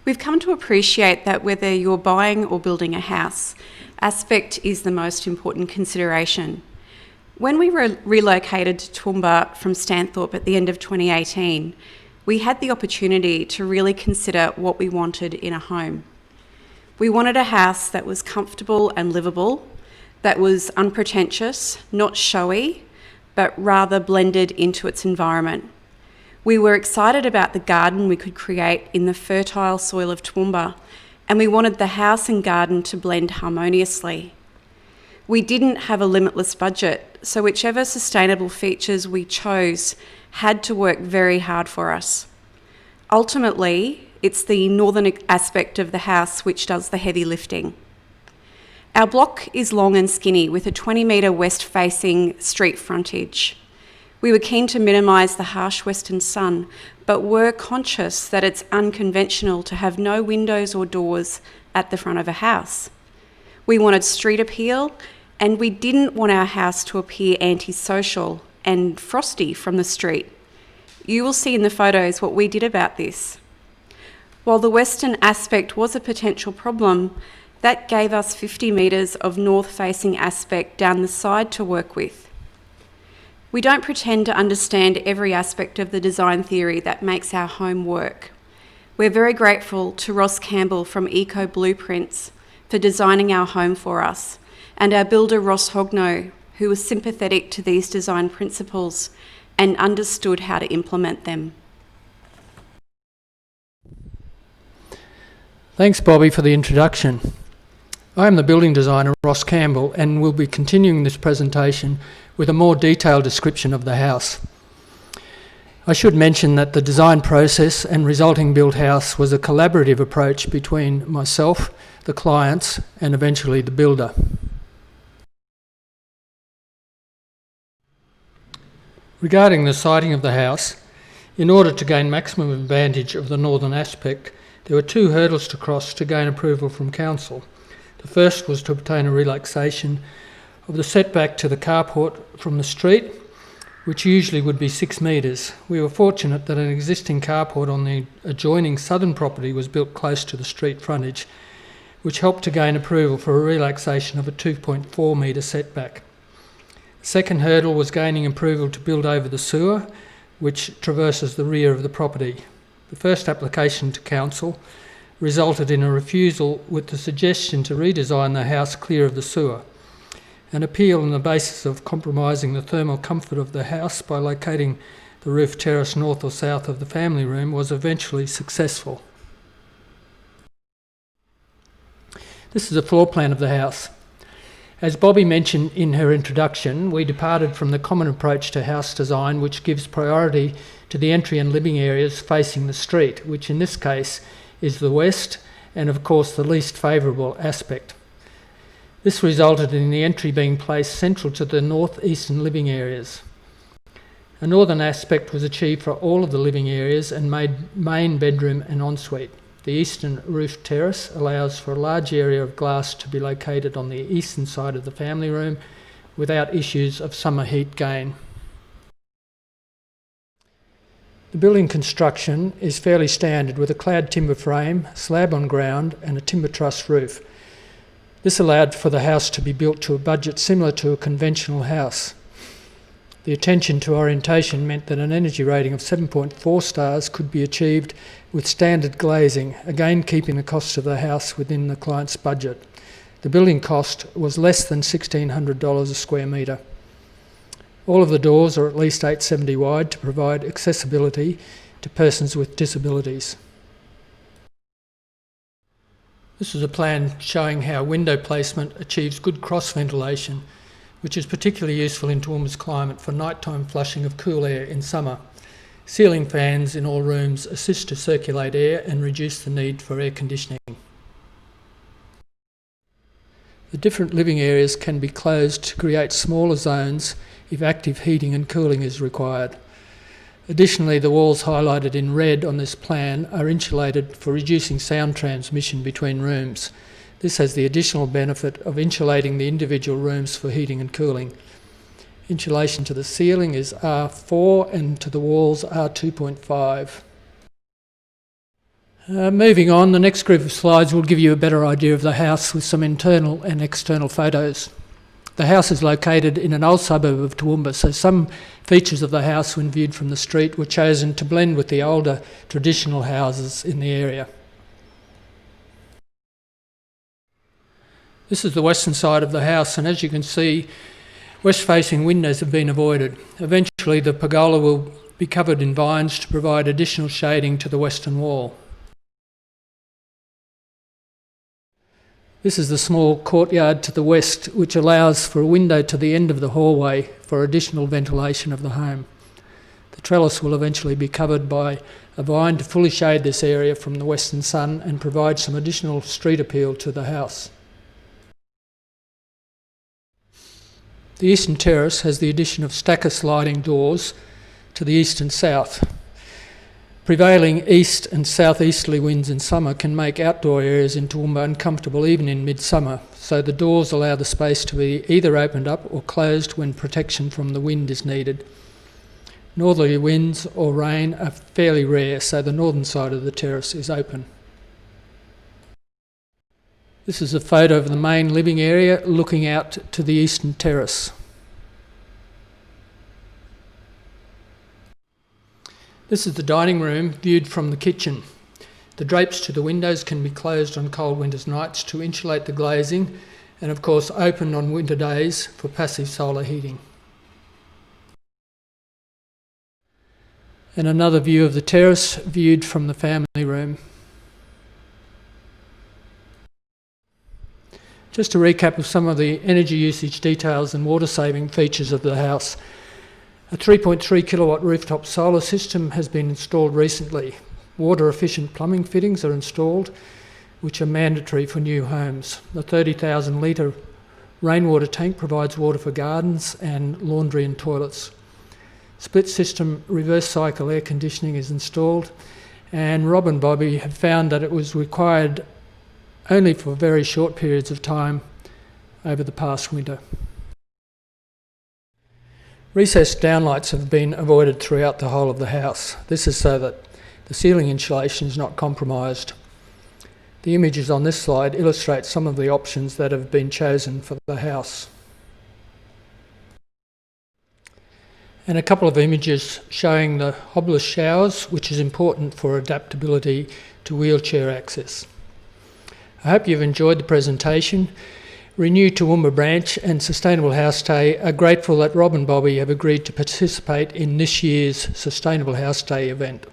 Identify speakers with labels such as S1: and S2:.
S1: We've come to appreciate that whether you're buying or building a house, aspect is the most important consideration. When we relocated to Toowoomba from Stanthorpe at the end of 2018, we had the opportunity to really consider what we wanted in a home. We wanted a house that was comfortable and livable, that was unpretentious, not showy, but rather blended into its environment. We were excited about the garden we could create in the fertile soil of Toowoomba, and we wanted the house and garden to blend harmoniously. We didn't have a limitless budget, so whichever sustainable features we chose had to work very hard for us. Ultimately, it's the northern aspect of the house which does the heavy lifting. Our block is long and skinny with a 20-metre west-facing street frontage. We were keen to minimise the harsh western sun, but were conscious that it's unconventional to have no windows or doors at the front of a house. We wanted street appeal, and we didn't want our house to appear antisocial and frosty from the street. You will see in the photos what we did about this. While the western aspect was a potential problem, that gave us 50 metres of north-facing aspect down the side to work with. We don't pretend to understand every aspect of the design theory that makes our home work. We're very grateful to Ross Campbell from Eco Blueprints for designing our home for us, and our builder Ross Hogno, who was sympathetic to these design principles and understood how to implement them.
S2: Thanks, Bobbie, for the introduction. I am the building designer, Ross Campbell, and will be continuing this presentation with a more detailed description of the house. I should mention that the design process and resulting built house was a collaborative approach between myself, the clients, and eventually the builder. Regarding the siting of the house, in order to gain maximum advantage of the northern aspect, there were two hurdles to cross to gain approval from council. The first was to obtain a relaxation of the setback to the carport from the street, which usually would be 6 metres. We were fortunate that an existing carport on the adjoining southern property was built close to the street frontage, which helped to gain approval for a relaxation of a 2.4 metre setback. The second hurdle was gaining approval to build over the sewer, which traverses the rear of the property. The first application to council resulted in a refusal with the suggestion to redesign the house clear of the sewer. An appeal on the basis of compromising the thermal comfort of the house by locating the roof terrace north or south of the family room was eventually successful. This is a floor plan of the house. As Bobbie mentioned in her introduction, we departed from the common approach to house design, which gives priority to the entry and living areas facing the street, which in this case is the west and of course the least favourable aspect. This resulted in the entry being placed central to the north-eastern living areas. A northern aspect was achieved for all of the living areas and made main bedroom and ensuite. The eastern roof terrace allows for a large area of glass to be located on the eastern side of the family room without issues of summer heat gain. The building construction is fairly standard with a clad timber frame, slab on ground and a timber truss roof. This allowed for the house to be built to a budget similar to a conventional house. The attention to orientation meant that an energy rating of 7.4 stars could be achieved with standard glazing, again keeping the cost of the house within the client's budget. The building cost was less than $1,600 a square metre. All of the doors are at least 870 wide to provide accessibility to persons with disabilities. This is a plan showing how window placement achieves good cross ventilation, which is particularly useful in Toowoomba's climate for nighttime flushing of cool air in summer. Ceiling fans in all rooms assist to circulate air and reduce the need for air conditioning. The different living areas can be closed to create smaller zones if active heating and cooling is required. Additionally, the walls highlighted in red on this plan are insulated for reducing sound transmission between rooms. This has the additional benefit of insulating the individual rooms for heating and cooling. Insulation to the ceiling is R4 and to the walls R2.5. Moving on, the next group of slides will give you a better idea of the house with some internal and external photos. The house is located in an old suburb of Toowoomba, so some features of the house when viewed from the street were chosen to blend with the older traditional houses in the area. This is the western side of the house, and as you can see, west-facing windows have been avoided. Eventually the pergola will be covered in vines to provide additional shading to the western wall. This is the small courtyard to the west, which allows for a window to the end of the hallway for additional ventilation of the home. The trellis will eventually be covered by a vine to fully shade this area from the western sun and provide some additional street appeal to the house. The eastern terrace has the addition of stacker sliding doors to the east and south. Prevailing east and southeasterly winds in summer can make outdoor areas in Toowoomba uncomfortable even in midsummer, so the doors allow the space to be either opened up or closed when protection from the wind is needed. Northerly winds or rain are fairly rare, so the northern side of the terrace is open. This is a photo of the main living area looking out to the eastern terrace. This is the dining room viewed from the kitchen. The drapes to the windows can be closed on cold winter's nights to insulate the glazing, and of course open on winter days for passive solar heating. And another view of the terrace viewed from the family room. Just a recap of some of the energy usage details and water saving features of the house. A 3.3 kilowatt rooftop solar system has been installed recently. Water efficient plumbing fittings are installed, which are mandatory for new homes. The 30,000 litre rainwater tank provides water for gardens and laundry and toilets. Split system reverse cycle air conditioning is installed, and Rob and Bobbie have found that it was required only for very short periods of time over the past winter. Recessed downlights have been avoided throughout the whole of the house. This is so that the ceiling insulation is not compromised. The images on this slide illustrate some of the options that have been chosen for the house. And a couple of images showing the hobless showers, which is important for adaptability to wheelchair access. I hope you've enjoyed the presentation. Renew Toowoomba Branch and Sustainable House Day are grateful that Rob and Bobbie have agreed to participate in this year's Sustainable House Day event.